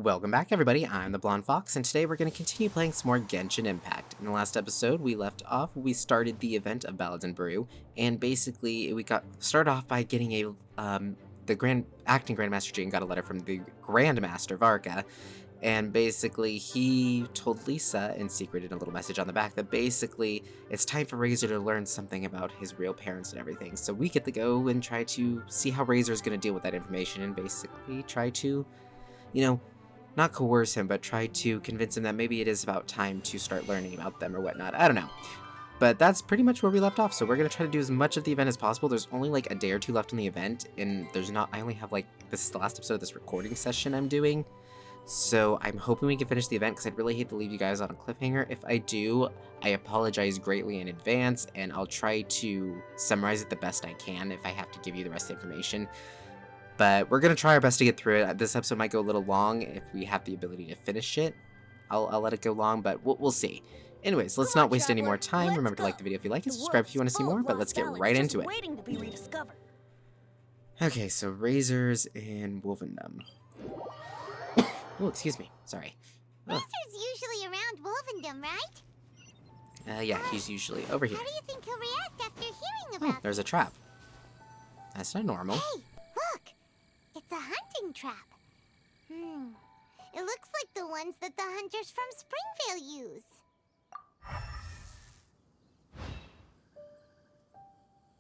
Welcome back, everybody. I'm the Blonde Fox, and today we're going to continue playing some more Genshin Impact. In the last episode, we left off, we started the event of Ballads and Brew, and basically we got started off by getting the acting Grandmaster Jane got a letter from the Grandmaster Varka, and basically he told Lisa in secret in a little message on the back that basically it's time for Razor to learn something about his real parents and everything. So we get to go and try to see how Razor's going to deal with that information and basically try to, not coerce him, but try to convince him that maybe it is about time to start learning about them or whatnot. I don't know. But that's pretty much where we left off, so we're going to try to do as much of the event as possible. There's only like a day or two left in the event, and I only have this is the last episode of this recording session I'm doing. So I'm hoping we can finish the event, because I'd really hate to leave you guys on a cliffhanger. If I do, I apologize greatly in advance, and I'll try to summarize it the best I can if I have to give you the rest of the information. But we're going to try our best to get through it. This episode might go a little long if we have the ability to finish it. I'll let it go long, but we'll see. Anyways, let's not waste any more time. Remember to like the video if you like it, subscribe if you want to see more, but let's get right into it. Okay, so Razor's in Wolvendom. Oh, excuse me. Sorry. Razor's usually around Wolvendom, right? Yeah, he's usually over here. How do you think he'll react after hearing about there's a trap. That's not normal. Hey, look! It's a hunting trap. It looks like the ones that the hunters from Springvale use.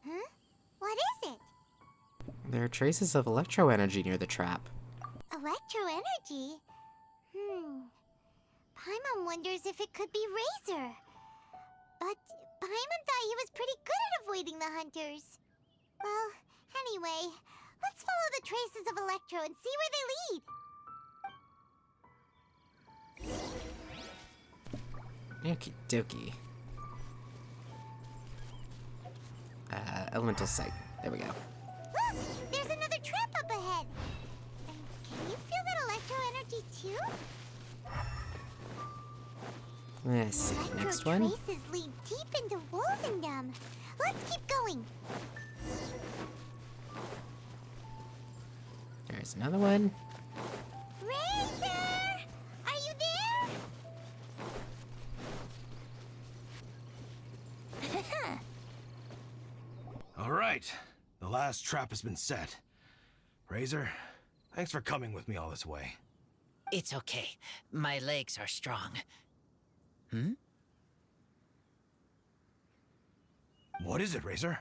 Huh? What is it? There are traces of electro energy near the trap. Electro energy? Paimon wonders if it could be Razor. But Paimon thought he was pretty good at avoiding the hunters. Well, anyway, let's follow the traces of Electro and see where they lead. Okie dokie. Elemental sight. There we go. Look! There's another trap up ahead! And can you feel that electro energy too? Let's see. Next one. Electro traces lead deep into Wolvendom. Let's keep going. There's another one. Razor! Are you there? All right, the last trap has been set. Razor, thanks for coming with me all this way. It's okay. My legs are strong. What is it, Razor?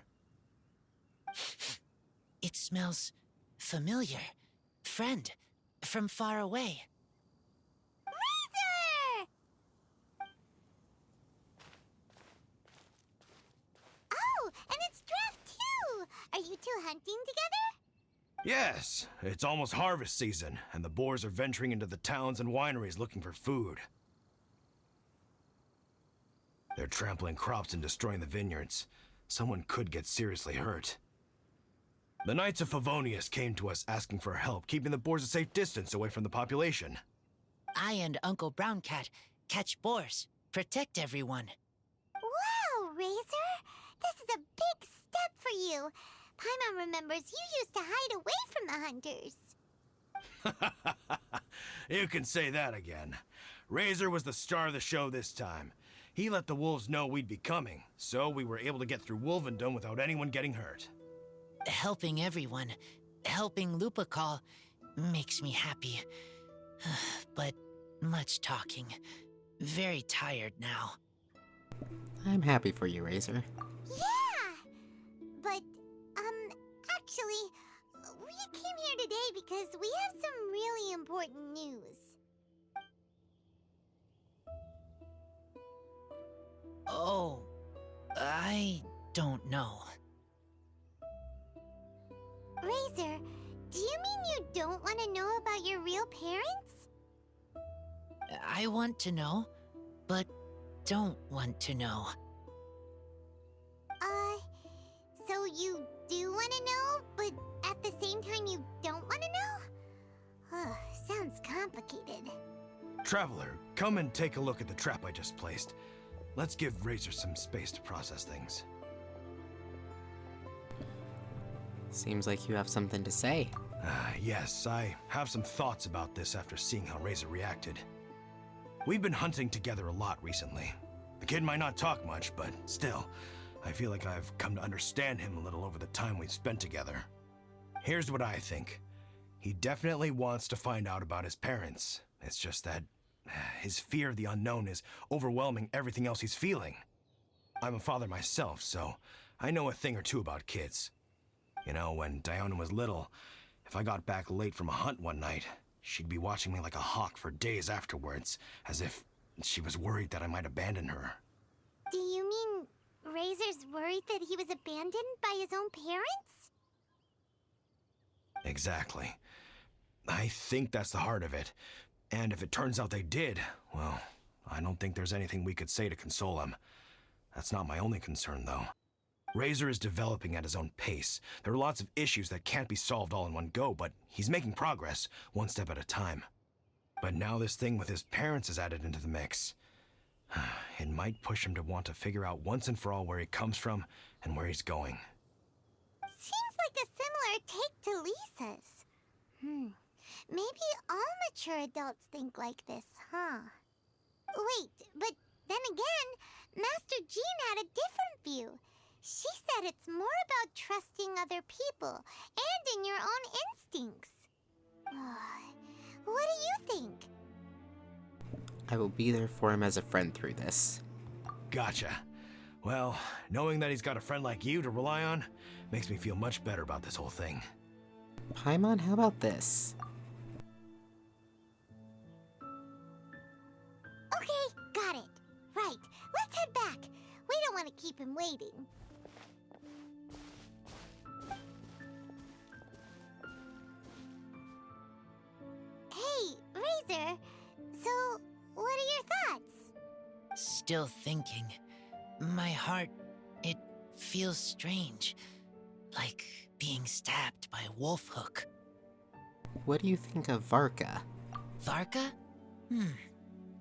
It smells familiar. Friend, from far away. Razor! Oh, and it's Draft too! Are you two hunting together? Yes, it's almost harvest season, and the boars are venturing into the towns and wineries looking for food. They're trampling crops and destroying the vineyards. Someone could get seriously hurt. The Knights of Favonius came to us asking for help, keeping the boars a safe distance away from the population. I and Uncle Brown Cat catch boars, protect everyone. Wow, Razor! This is a big step for you. Paimon remembers you used to hide away from the hunters. You can say that again. Razor was the star of the show this time. He let the wolves know we'd be coming, so we were able to get through Wolvendom without anyone getting hurt. Helping everyone, helping Lupical, makes me happy. But much talking. Very tired now. I'm happy for you, Razor. Yeah! But, actually, we came here today because we have some really important news. Oh, I don't know. Razor, do you mean you don't want to know about your real parents? I want to know, but don't want to know. So you do want to know, but at the same time you don't want to know? Ugh, sounds complicated. Traveler, come and take a look at the trap I just placed. Let's give Razor some space to process things. Seems like you have something to say. Yes, I have some thoughts about this after seeing how Razor reacted. We've been hunting together a lot recently. The kid might not talk much, but still, I feel like I've come to understand him a little over the time we've spent together. Here's what I think. He definitely wants to find out about his parents. It's just that his fear of the unknown is overwhelming everything else he's feeling. I'm a father myself, so I know a thing or two about kids. You know, when Diona was little, if I got back late from a hunt one night, she'd be watching me like a hawk for days afterwards, as if she was worried that I might abandon her. Do you mean Razor's worried that he was abandoned by his own parents? Exactly. I think that's the heart of it. And if it turns out they did, well, I don't think there's anything we could say to console him. That's not my only concern, though. Razor is developing at his own pace. There are lots of issues that can't be solved all in one go, but he's making progress, one step at a time. But now this thing with his parents is added into the mix. It might push him to want to figure out once and for all where he comes from and where he's going. Seems like a similar take to Lisa's. Maybe all mature adults think like this, huh? Wait, but then again, Master Jean had a different view. She said it's more about trusting other people and in your own instincts. What do you think? I will be there for him as a friend through this. Gotcha. Well, knowing that he's got a friend like you to rely on makes me feel much better about this whole thing. Paimon, how about this? Okay, got it. Right, let's head back. We don't want to keep him waiting. Hey, Razor. So, what are your thoughts? Still thinking. My heart, it feels strange. Like being stabbed by a wolf hook. What do you think of Varka? Varka?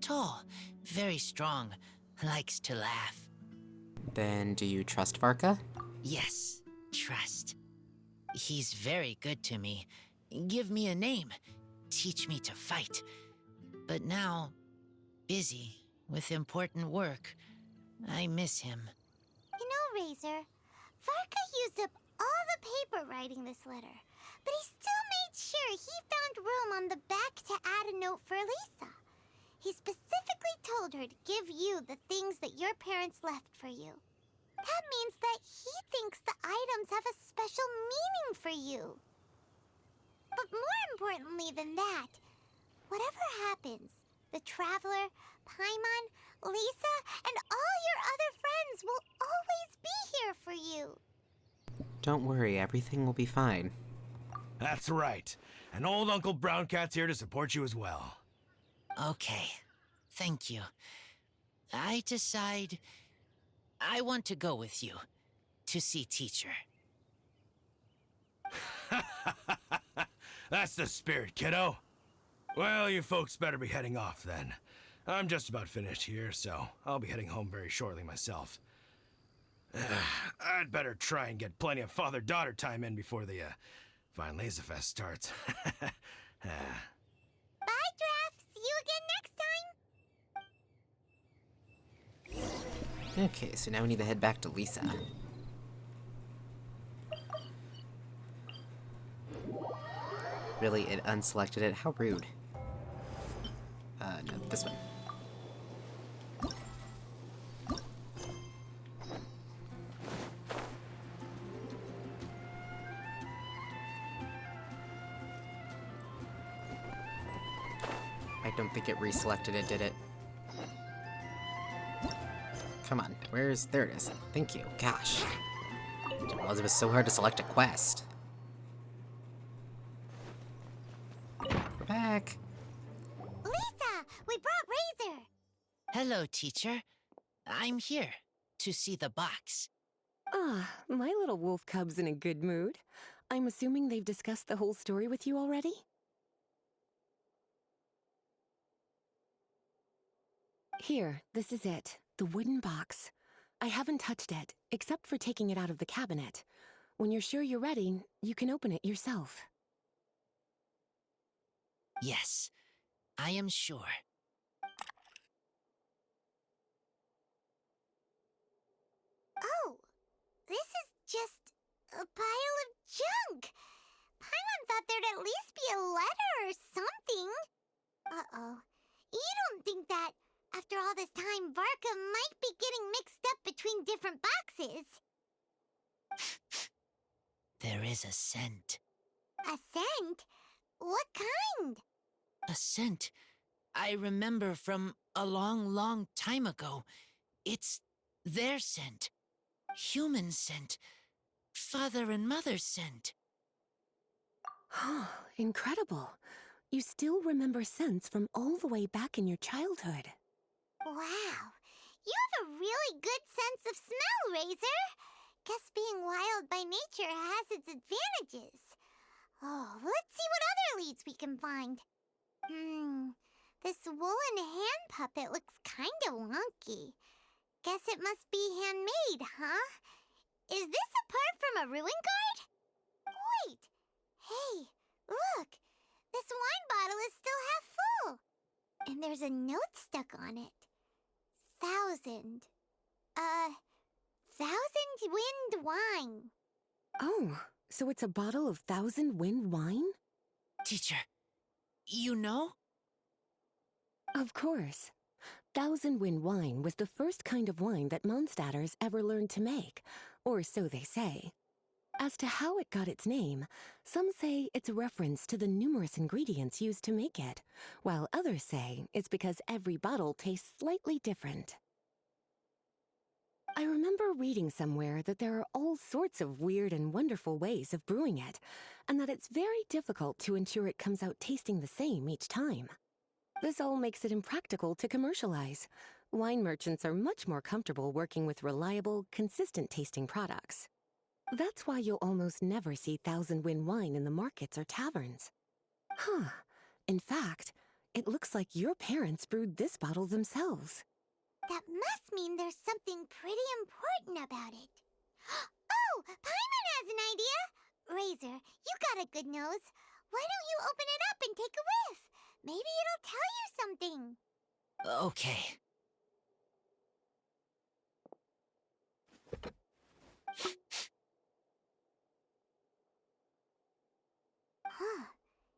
Tall, very strong, likes to laugh. Then do you trust Varka? Yes, trust. He's very good to me. Give me a name. Teach me to fight. But now, busy with important work. I miss him. You know, Razor, Varka used up all the paper writing this letter, but he still made sure he found room on the back to add a note for Lisa. He specifically told her to give you the things that your parents left for you. That means that he thinks the items have a special meaning for you. But more importantly than that, whatever happens, the Traveler, Paimon, Lisa, and all your other friends will always be here for you. Don't worry, everything will be fine. That's right. And old Uncle Brown Cat's here to support you as well. Okay, thank you. I decide I want to go with you to see teacher. That's the spirit, kiddo. Well, you folks better be heading off then. I'm just about finished here, so I'll be heading home very shortly myself. I'd better try and get plenty of father-daughter time in before the Fine Laser Fest starts. Bye, Draft. See you again next time. Okay, so now we need to head back to Lisa. Really, it unselected it? How rude. No, this one. I don't think it reselected it, did it? Come on, there it is. Thank you, gosh. Didn't realize it was so hard to select a quest. We're back. Lisa, we brought Razor. Hello, teacher. I'm here to see the box. Ah, my little wolf cub's in a good mood. I'm assuming they've discussed the whole story with you already? Here, this is it. The wooden box. I haven't touched it, except for taking it out of the cabinet. When you're sure you're ready, you can open it yourself. Yes, I am sure. Oh, this is just a pile of junk. Paimon thought there'd at least be a letter or something. Uh-oh. You don't think that, after all this time, Varka might be getting mixed up between different boxes? There is a scent. A scent? What kind? A scent I remember from a long, long time ago. It's their scent. Human scent. Father and mother scent. Incredible. You still remember scents from all the way back in your childhood. Wow. You have a really good sense of smell, Razor. Guess being wild by nature has its advantages. Oh, let's see what other leads we can find. This woolen hand puppet looks kinda wonky. Guess it must be handmade, huh? Is this a part from a ruin guard? Wait! Hey, look! This wine bottle is still half full! And there's a note stuck on it. 1,000. 1,000 wind wine. Oh, so it's a bottle of 1,000 wind wine? Teacher, you know? Of course. 1,000 wind wine was the first kind of wine that Mondstadters ever learned to make, or so they say. As to how it got its name, some say it's a reference to the numerous ingredients used to make it, while others say it's because every bottle tastes slightly different. I remember reading somewhere that there are all sorts of weird and wonderful ways of brewing it, and that it's very difficult to ensure it comes out tasting the same each time. This all makes it impractical to commercialize. Wine merchants are much more comfortable working with reliable, consistent-tasting products. That's why you'll almost never see 1,000 wind wine in the markets or taverns. Huh. In fact, it looks like your parents brewed this bottle themselves. That must mean there's something pretty important about it. Oh, Paimon has an idea! Razor, you got a good nose. Why don't you open it up and take a whiff? Maybe it'll tell you something. Okay. Huh.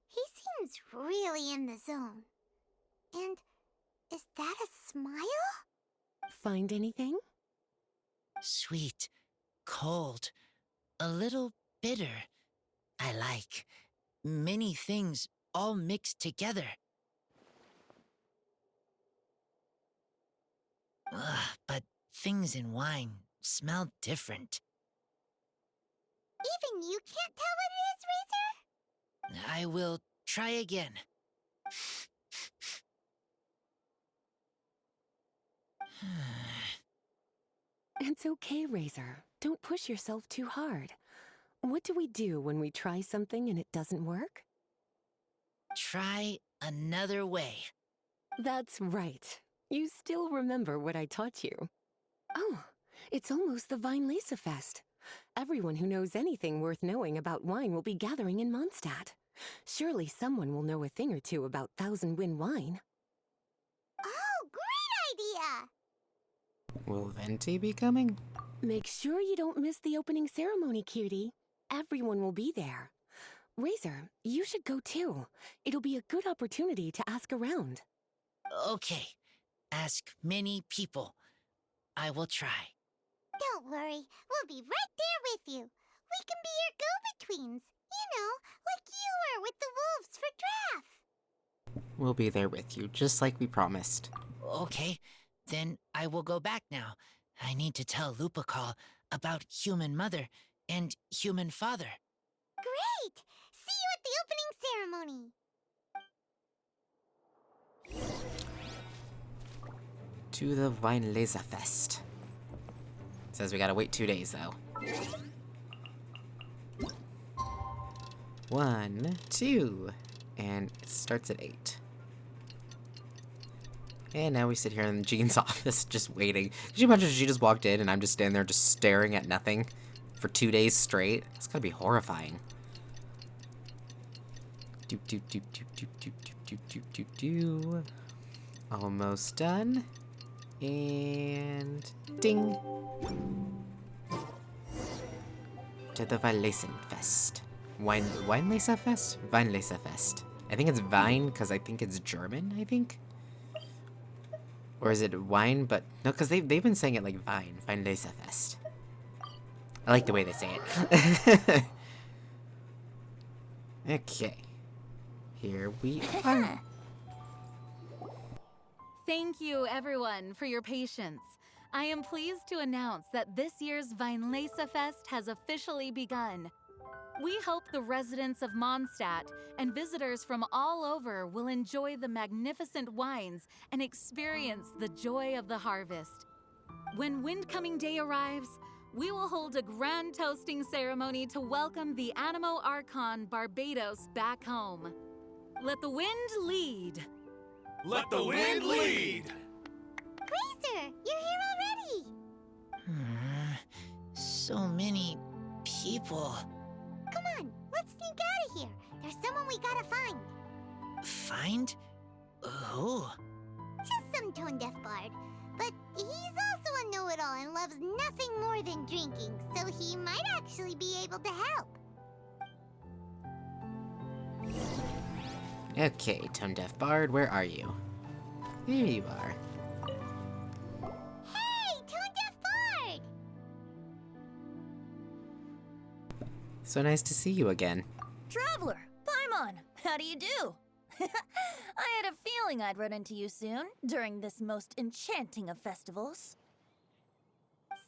He seems really in the zone. And is that a smile? Find anything? Sweet, cold, a little bitter. I like many things all mixed together. But things in wine smell different. Even you can't tell what it is, Razor? I will try again. It's okay, Razor. Don't push yourself too hard. What do we do when we try something and it doesn't work? Try another way. That's right. You still remember what I taught you. Oh, it's almost the Weinlese Fest. Everyone who knows anything worth knowing about wine will be gathering in Mondstadt. Surely someone will know a thing or two about 1,000 wind wine. Oh, great idea! Will Venti be coming? Make sure you don't miss the opening ceremony, cutie. Everyone will be there. Razor, you should go too. It'll be a good opportunity to ask around. Okay. Ask many people. I will try. Don't worry, we'll be right there with you. We can be your go-betweens. You know, like you were with the wolves for Draff. We'll be there with you, just like we promised. Okay, then I will go back now. I need to tell Lupacol about human mother and human father. Great! See you at the opening ceremony. To the Weinlese Fest. Says we gotta wait 2 days, though. 1, 2, and it starts at 8. And now we sit here in Jean's office just waiting. Could you imagine if she just walked in and I'm just standing there just staring at nothing for 2 days straight? It's gotta be horrifying. Doop, doop, doop, doop, doop, doop, doop. do. Almost done. And ding. To the Weinlesenfest. Weinleserfest? Weinleserfest. I think it's Wein because I think it's German, I think. Or is it wine? But no, because they've been saying it like Wein. Weinleserfest. I like the way they say it. Okay. Here we are. Thank you, everyone, for your patience. I am pleased to announce that this year's Weinleserfest has officially begun. We hope the residents of Mondstadt and visitors from all over will enjoy the magnificent wines and experience the joy of the harvest. When Windcoming Day arrives, we will hold a grand toasting ceremony to welcome the Animo Archon Barbados back home. Let the wind lead. Let the wind lead! Razor, you're here already! So many people. Come on, let's sneak out of here. There's someone we gotta find. Find? Who? Just some tone-deaf bard. But he's also a know-it-all and loves nothing more than drinking, so he might actually be able to help. Okay, Tone Deaf Bard, where are you? There you are. Hey, tone-deaf bard! So nice to see you again. Traveler, Paimon, how do you do? I had a feeling I'd run into you soon, during this most enchanting of festivals.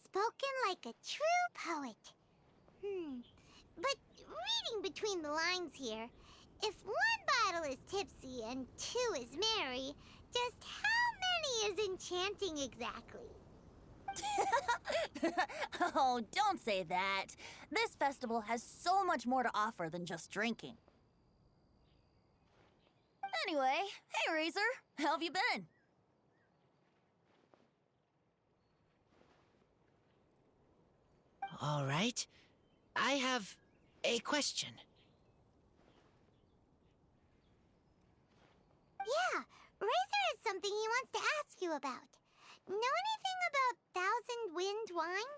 Spoken like a true poet. But reading between the lines here, if one bottle is tipsy and two is merry, just how many is enchanting exactly? Oh, don't say that. This festival has so much more to offer than just drinking. Anyway, hey Razor, how have you been? All right. I have a question. Yeah, Razor has something he wants to ask you about. Know anything about Thousand Wind wine?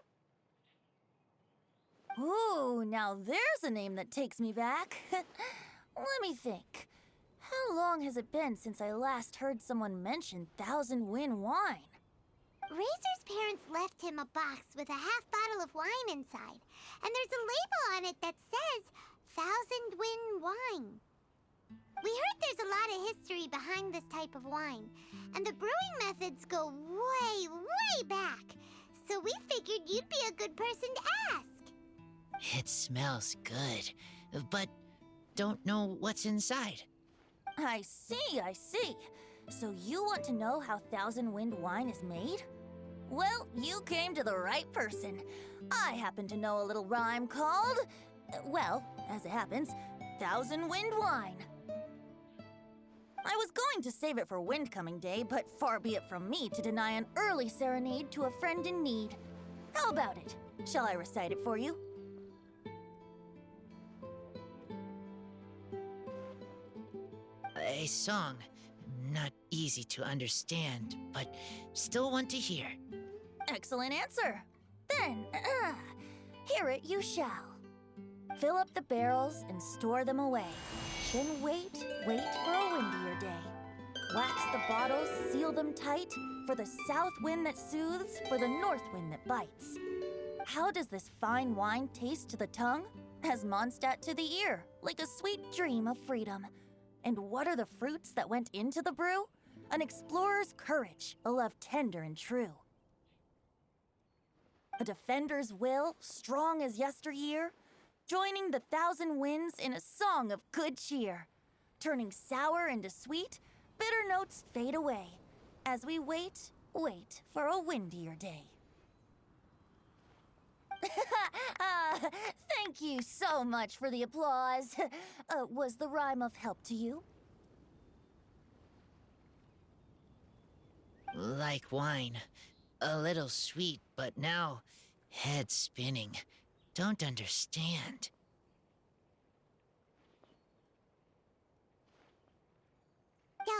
Ooh, now there's a name that takes me back. Let me think. How long has it been since I last heard someone mention Thousand Wind wine? Razor's parents left him a box with a half bottle of wine inside, and there's a label on it that says Thousand Wind wine. We heard there's a lot of history behind this type of wine, and the brewing methods go way, way back. So we figured you'd be a good person to ask. It smells good, but don't know what's inside. I see, I see. So you want to know how Thousand Wind wine is made? Well, you came to the right person. I happen to know a little rhyme called, well, as it happens, Thousand Wind wine. I was going to save it for Windcoming Day, but far be it from me to deny an early serenade to a friend in need. How about it? Shall I recite it for you? A song. Not easy to understand, but still want to hear. Excellent answer. Then, hear it you shall. Fill up the barrels and store them away. Then wait for a windier day. Wax the bottles, seal them tight, for the south wind that soothes, for the north wind that bites. How does this fine wine taste to the tongue? As Mondstadt to the ear, like a sweet dream of freedom. And what are the fruits that went into the brew? An explorer's courage, a love tender and true. A defender's will, strong as yesteryear, joining the thousand winds in a song of good cheer. Turning sour into sweet, bitter notes fade away, as we wait for a windier day. Thank you so much for the applause. Was the rhyme of help to you? Like wine. A little sweet, but now head spinning. Don't understand.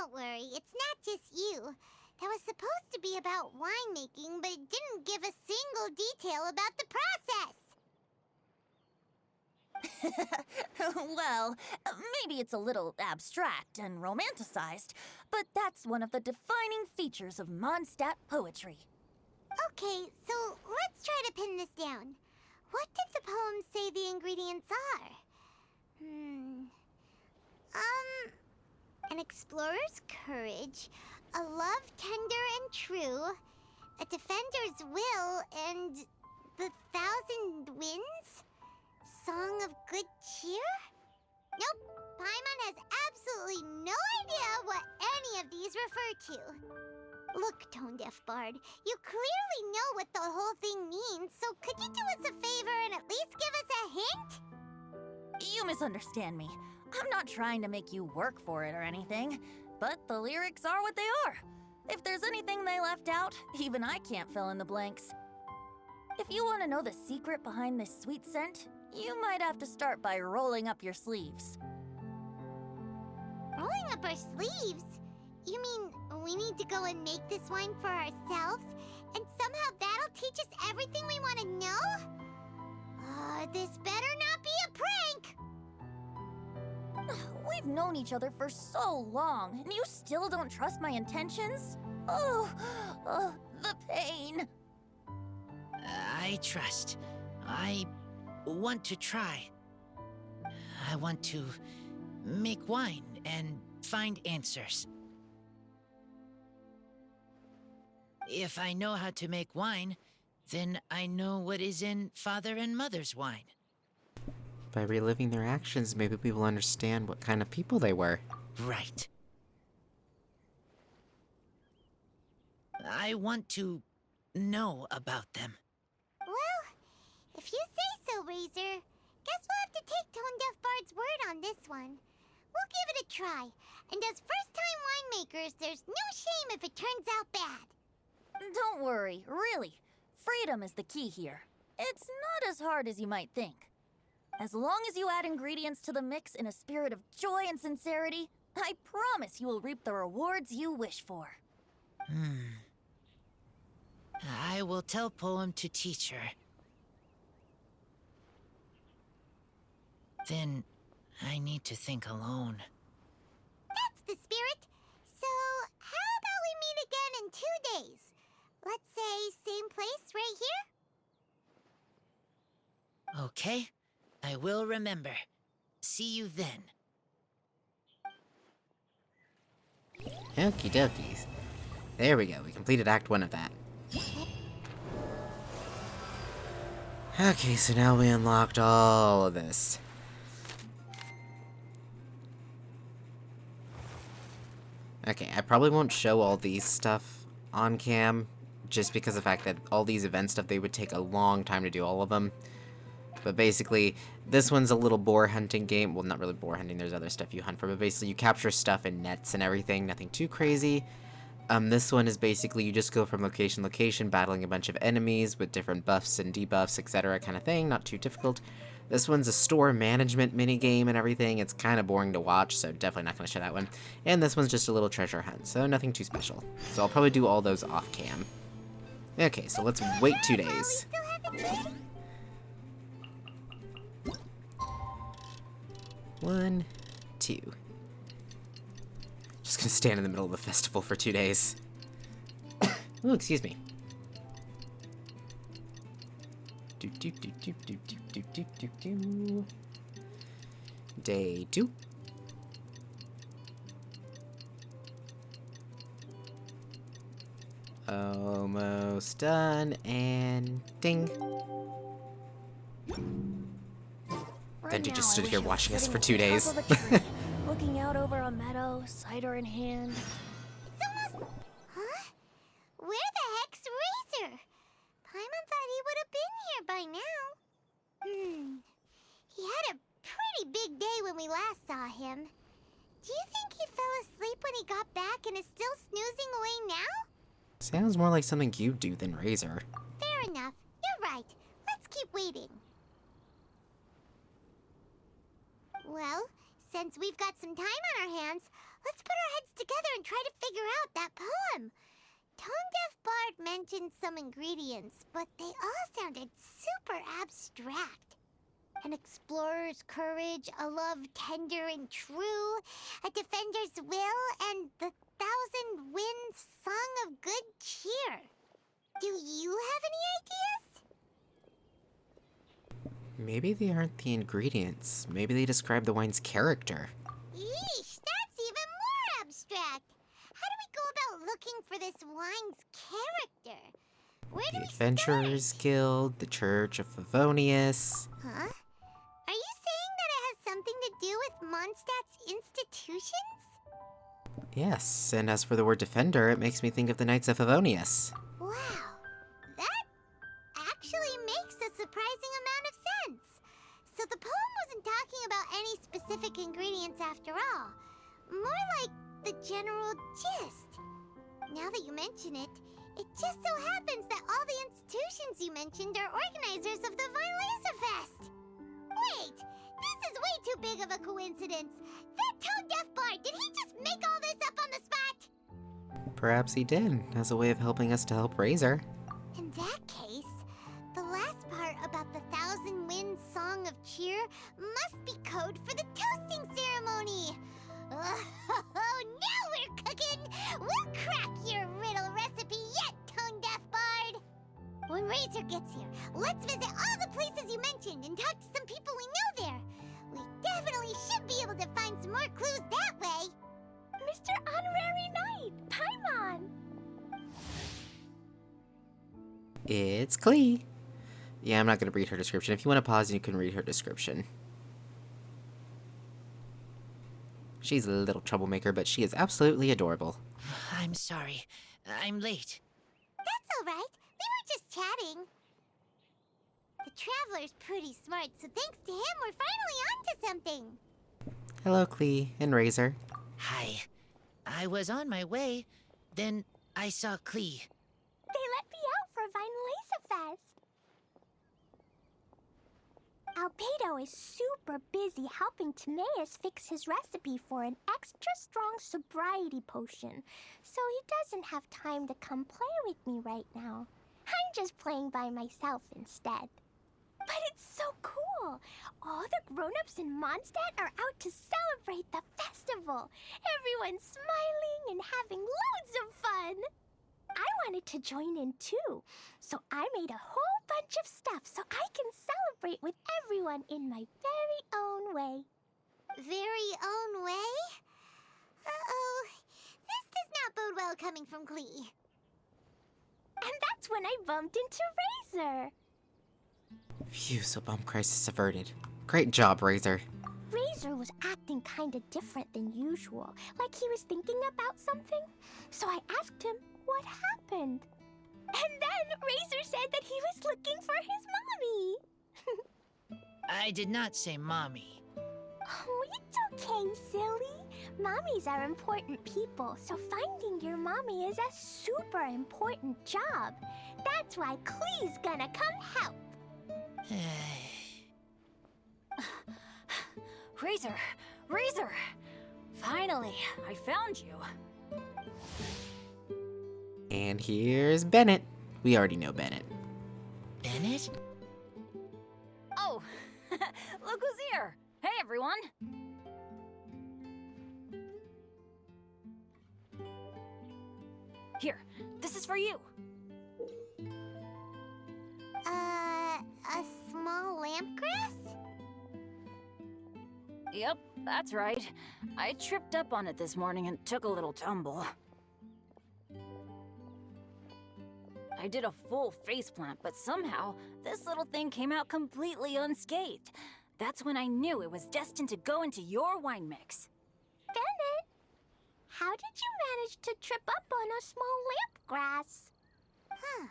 Don't worry, it's not just you. That was supposed to be about winemaking, but it didn't give a single detail about the process. Well, maybe it's a little abstract and romanticized, but that's one of the defining features of Mondstadt poetry. Okay, so let's try to pin this down. What did the poem say the ingredients are? An explorer's courage, a love tender and true, a defender's will, and the 1,000 winds? Song of good cheer? Nope, Paimon has absolutely no idea what any of these refer to. Look, Tone-Deaf Bard, you clearly know what the whole thing means, so could you do us a favor and at least give us a hint? You misunderstand me. I'm not trying to make you work for it or anything, but the lyrics are what they are. If there's anything they left out, even I can't fill in the blanks. If you want to know the secret behind this sweet scent, you might have to start by rolling up your sleeves. Rolling up our sleeves? You mean we need to go and make this wine for ourselves, and somehow that'll teach us everything we want to know? This better not be a prank! We've known each other for so long, and you still don't trust my intentions? Oh, the pain. I trust. I want to try. I want to make wine and find answers. If I know how to make wine, then I know what is in Father and Mother's wine. By reliving their actions, maybe we will understand what kind of people they were. Right. I want to know about them. Well, if you say so, Razor, guess we'll have to take Tone-Deaf Bard's word on this one. We'll give it a try, and as first-time winemakers, there's no shame if it turns out bad. Don't worry, really. Freedom is the key here. It's not as hard as you might think. As long as you add ingredients to the mix in a spirit of joy and sincerity, I promise you will reap the rewards you wish for. I will tell Poem to teach her. Then I need to think alone. That's the spirit. So, how about we meet again in 2 days? Let's say same place right here? Okay, I will remember. See you then. Okie dokies. There we go, we completed Act 1 of that. Okay, so now we unlocked all of this. Okay, I probably won't show all these stuff on cam, just because of the fact that all these event stuff, they would take a long time to do all of them. But basically, this one's a little boar hunting game. Well, not really boar hunting, there's other stuff you hunt for, but basically you capture stuff in nets and everything, nothing too crazy. This one is basically you just go from location to location, battling a bunch of enemies with different buffs and debuffs, etc. kind of thing, not too difficult. This one's a store management minigame and everything. It's kind of boring to watch, so definitely not going to show that one. And this one's just a little treasure hunt, so nothing too special. So I'll probably do all those off cam. Okay, so let's wait 2 days. 1, 2. Just gonna stand in the middle of the festival for 2 days. Ooh, excuse me. Day 2. Almost done, and ding. Then you just stood here watching us for 2 days. Looking out over a meadow, cider in hand. It's almost... Huh? Where the heck's Razor? Paimon thought he would have been here by now. He had a pretty big day when we last saw him. Do you think he fell asleep when he got back and is still snoozing away now? Sounds more like something you do than Razor. Fair enough. You're right. Let's keep waiting. Well, since we've got some time on our hands, let's put our heads together and try to figure out that poem. Tone Deaf Bard mentioned some ingredients, but they all sounded super abstract. An explorer's courage, a love tender and true, a defender's will, and the 1,000 winds song of good cheer. Do you have any ideas? Maybe they aren't the ingredients. Maybe they describe the wine's character. Eesh, that's even more abstract. How do we go about looking for this wine's character? Where do The we Adventurers start? Guild, the Church of Favonius. Huh? Are you saying that it has something to do with Mondstadt's institutions? Yes, and as for the word defender, it makes me think of the Knights of Favonius. Wow, that actually makes a surprising amount of sense. So the poem wasn't talking about any specific ingredients after all. More like the general gist. Now that you mention it, it just so happens that all the institutions you mentioned are organizers of the Violesa Fest. Wait, this is way too big of a coincidence. That Tone Deaf Bard, did he just make all this up on the spot? Perhaps he did, as a way of helping us to help Razor. In that case, the last part about the 1,000 winds song of cheer must be code for the toasting ceremony. Oh, now we're cooking! We'll crack your riddle recipe yet, Tone Deaf Bard! When Razor gets here, let's visit all the places you mentioned and talk to some people we know there. We definitely should be able to find some more clues that way. Mr. Honorary Knight, Paimon! It's Klee. Yeah, I'm not gonna read her description. If you want to pause, you can read her description. She's a little troublemaker, but she is absolutely adorable. I'm sorry. I'm late. That's all right. We were just chatting. The Traveler's pretty smart, so thanks to him, we're finally onto something. Hello, Klee and Razor. Hi. I was on my way, then I saw Klee. They let me out for Violesa Fest. Albedo is super busy helping Timaeus fix his recipe for an extra strong sobriety potion, so he doesn't have time to come play with me right now. I'm just playing by myself instead. But it's so cool! All the grown-ups in Mondstadt are out to celebrate the festival. Everyone's smiling and having loads of fun. I wanted to join in too, so I made a whole bunch of stuff so I can celebrate with everyone in my very own way. Very own way? Uh-oh. This does not bode well coming from Klee. And that's when I bumped into Razor. Phew, so bomb crisis averted. Great job, Razor. Razor was acting kinda different than usual, like he was thinking about something. So I asked him what happened. And then Razor said that he was looking for his mommy. I did not say mommy. Oh, it's okay, silly. Mommies are important people, so finding your mommy is a super important job. That's why Klee's gonna come help. Razor! Razor! Finally, I found you. And here's Bennett. We already know Bennett. Bennett? Oh, look who's here! Hey, everyone! Here, this is for you. A small lampgrass? Yep, that's right. I tripped up on it this morning and took a little tumble. I did a full faceplant, but somehow this little thing came out completely unscathed. That's when I knew it was destined to go into your wine mix. Bennett, how did you manage to trip up on a small lamp grass? Huh.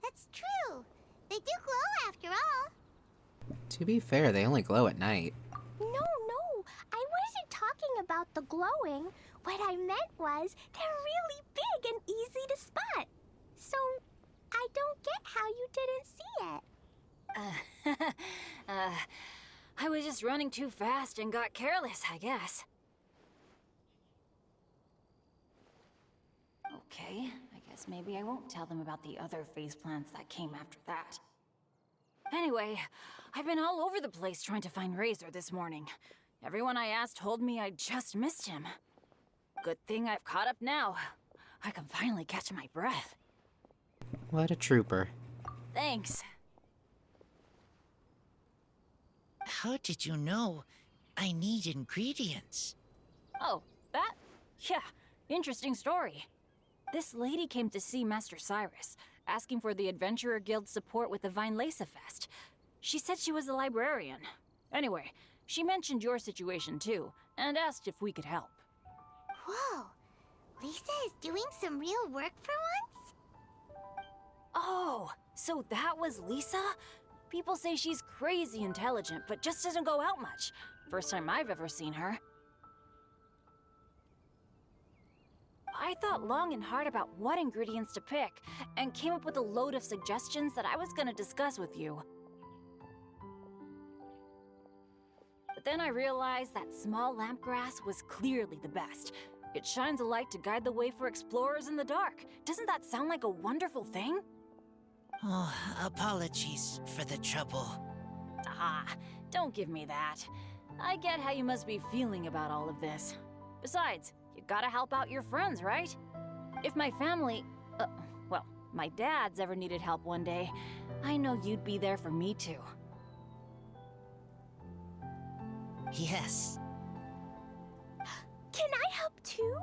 That's true. They do glow after all. To be fair, they only glow at night. No, I wasn't talking about the glowing. What I meant was they're really big and easy to spot. So I don't get how you didn't see it. I was just running too fast and got careless, I guess. Okay, I guess maybe I won't tell them about the other faceplants that came after that. Anyway, I've been all over the place trying to find Razor this morning. Everyone I asked told me I just missed him. Good thing I've caught up now. I can finally catch my breath. What a trooper. Thanks. How did you know I need ingredients? Oh, that? Yeah, interesting story. This lady came to see Master Cyrus, asking for the Adventurer Guild's support with the Vinelaysa Fest. She said she was a librarian. Anyway, she mentioned your situation too, and asked if we could help. Whoa, Lisa is doing some real work for once? Oh, so that was Lisa? People say she's crazy intelligent, but just doesn't go out much. First time I've ever seen her. I thought long and hard about what ingredients to pick, and came up with a load of suggestions that I was gonna discuss with you. But then I realized that small lampgrass was clearly the best. It shines a light to guide the way for explorers in the dark. Doesn't that sound like a wonderful thing? Oh, apologies for the trouble. Ah, don't give me that. I get how you must be feeling about all of this. Besides, you gotta help out your friends, right? If my family, well, my dad's ever needed help one day, I know you'd be there for me too. Yes. Can I help too?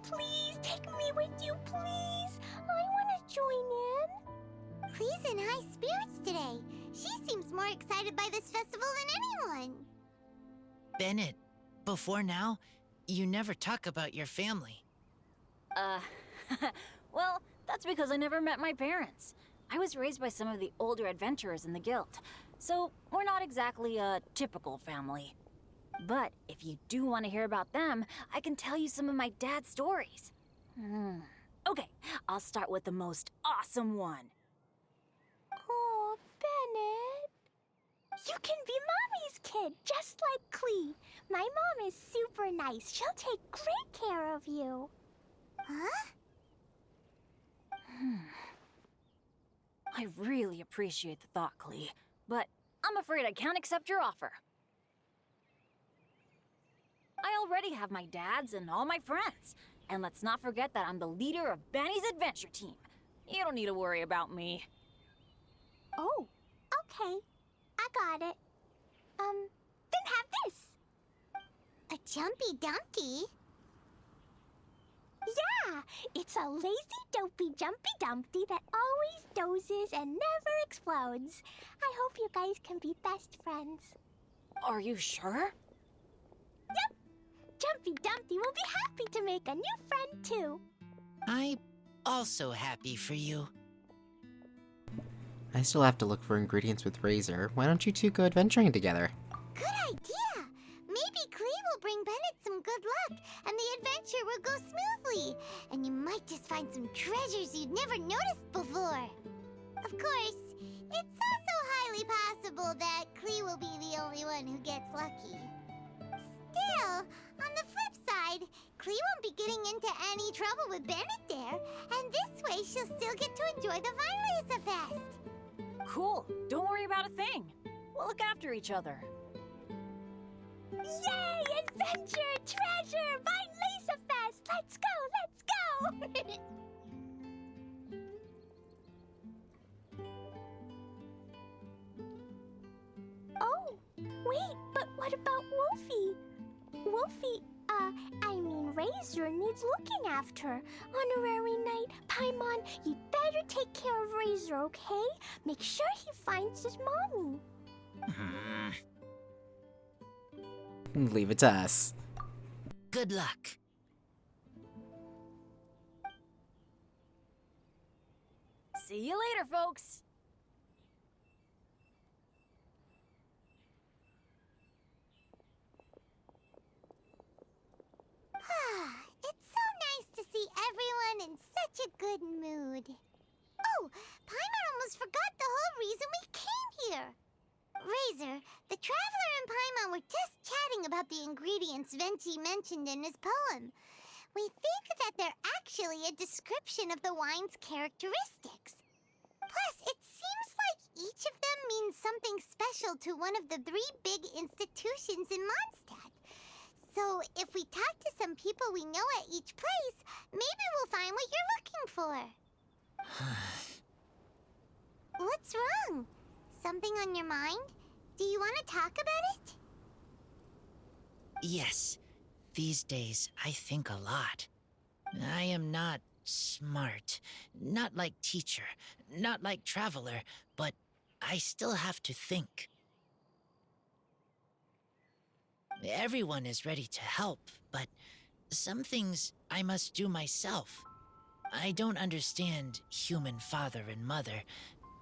Please take me with you, please. I want to join in. Clee's in high spirits today. She seems more excited by this festival than anyone. Bennett, before now, you never talk about your family. Well, that's because I never met my parents. I was raised by some of the older adventurers in the guild, so we're not exactly a typical family. But if you do want to hear about them, I can tell you some of my dad's stories. Okay, I'll start with the most awesome one. Oh, Bennett. You can be Mommy's kid, just like Clee. My mom is super nice. She'll take great care of you. Huh? I really appreciate the thought, Clee, but I'm afraid I can't accept your offer. I already have my dad's and all my friends. And let's not forget that I'm the leader of Benny's adventure team. You don't need to worry about me. Oh, okay. I got it. Then have this. A jumpy dumpty? Yeah, it's a lazy, dopey, jumpy dumpty that always dozes and never explodes. I hope you guys can be best friends. Are you sure? Yep. Jumpy Dumpty will be happy to make a new friend, too. I'm also happy for you. I still have to look for ingredients with Razor. Why don't you two go adventuring together? Good idea! Maybe Clee will bring Bennett some good luck, and the adventure will go smoothly. And you might just find some treasures you'd never noticed before. Of course, it's also highly possible that Clee will be the only one who gets lucky. Still, on the flip side, Clee won't be getting into any trouble with Bennett there, and this way she'll still get to enjoy the Vinelaysa Fest. Cool. Don't worry about a thing. We'll look after each other. Yay! Adventure! Treasure! Vinelaysa Fest! Let's go! Let's go! Oh, wait, but what about Wolfie? Wolfie, Razor needs looking after. Honorary Knight, Paimon, you'd better take care of Razor, okay? Make sure he finds his mommy. Leave it to us. Good luck. See you later, folks. It's so nice to see everyone in such a good mood. Oh, Paimon almost forgot the whole reason we came here. Razor, the Traveler and about the ingredients Venti mentioned in his poem. We think that they're actually a description of the wine's characteristics. Plus, it seems like each of them means something special to one of the 3 big institutions in Mondstadt. So, if we talk to some people we know at each place, maybe we'll find what you're looking for. What's wrong? Something on your mind? Do you want to talk about it? Yes, these days I think a lot. I am not smart, not like teacher, not like traveler, but I still have to think. Everyone is ready to help, but some things I must do myself. I don't understand human father and mother,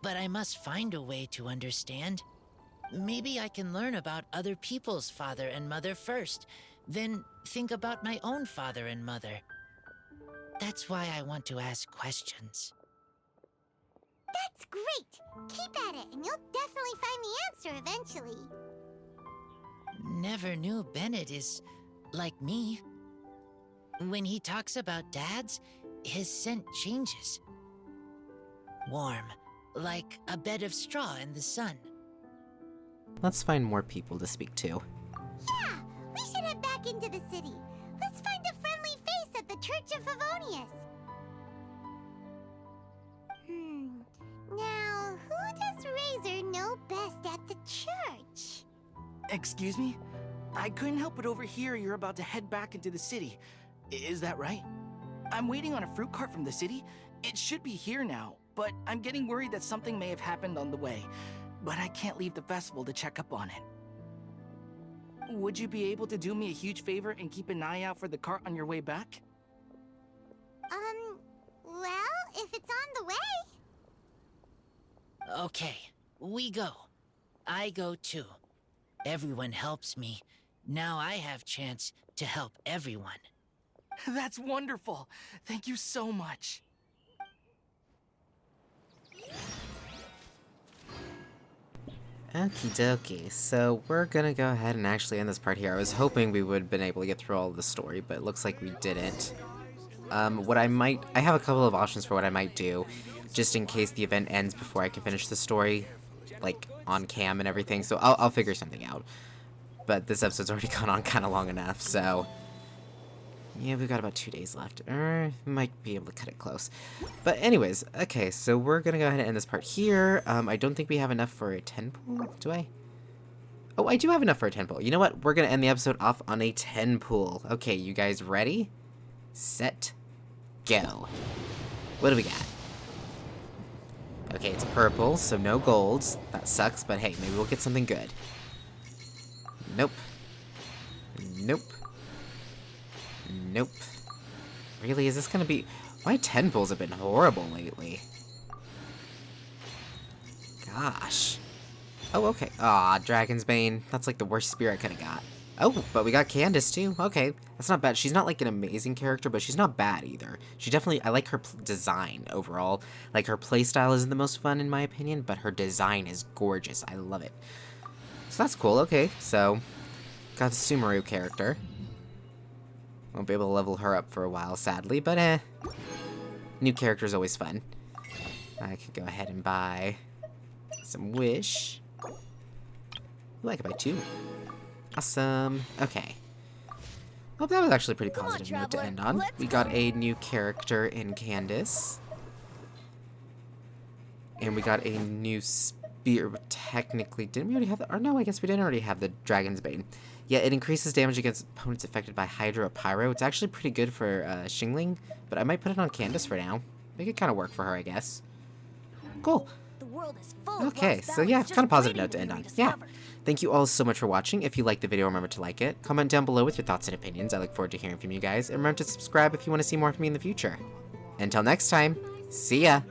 but I must find a way to understand. Maybe I can learn about other people's father and mother first, then think about my own father and mother. That's why I want to ask questions. That's great! Keep at it, and you'll definitely find the answer eventually. Never knew Bennett is like me. When he talks about dads, his scent changes. Warm, like a bed of straw in the sun. Let's find more people to speak to. Yeah, we should head back into the city. Let's find a friendly face at the Church of Favonius. Now, who does Razor know best at the church? Excuse me? I couldn't help but overhear you're about to head back into the city. Is that right? I'm waiting on a fruit cart from the city. It should be here now, but I'm getting worried that something may have happened on the way. But I can't leave the festival to check up on it. Would you be able to do me a huge favor and keep an eye out for the cart on your way back? Well, if it's on the way. Okay, we go. I go too. Everyone helps me. Now I have chance to help everyone. That's wonderful. Thank you so much. Okie dokie, so we're gonna go ahead and actually end this part here. I was hoping we would have been able to get through all of the story, but it looks like we didn't. I have a couple of options for what I might do, just in case the event ends before I can finish the story, like, on cam and everything, so I'll figure something out. But this episode's already gone on kind of long enough, so... yeah, we've got about 2 days left. Might be able to cut it close. But anyways, okay, so we're gonna go ahead and end this part here. I don't think we have enough for a 10 pool, do I? Oh, I do have enough for a 10 pool. You know what? We're gonna end the episode off on a 10 pool. Okay, you guys ready? Set, go. What do we got? Okay, it's purple, so no golds. That sucks, but hey, maybe we'll get something good. Nope. Nope. Nope. Really, is this gonna be... my 10 pulls have been horrible lately. Gosh. Oh, okay. Aw, Dragon's Bane. That's like the worst spear I could've got. Oh, but we got Candace too. Okay, that's not bad. She's not like an amazing character, but she's not bad either. She definitely... I like her design overall. Like, her playstyle isn't the most fun in my opinion, but her design is gorgeous. I love it. So that's cool. Okay, so... got the Sumeru character. Won't be able to level her up for a while, sadly, but new character's always fun. I could go ahead and buy some Wish. Ooh, I could buy 2. Awesome. Okay. Well, that was actually a pretty positive note to end on. We got a new character in Candace. And we got a new spear. Technically, didn't we already have that? Or no, I guess we didn't already have the Dragon's Bane. Yeah, it increases damage against opponents affected by Hydra or Pyro. It's actually pretty good for Xingling, but I might put it on Candace for now. Make it kind of work for her, I guess. Cool. The world is full Okay, of so yeah, just kind of positive waiting note to end be on. Yeah. rediscovered. Thank you all so much for watching. If you liked the video, remember to like it. Comment down below with your thoughts and opinions. I look forward to hearing from you guys. And remember to subscribe if you want to see more from me in the future. Until next time, see ya!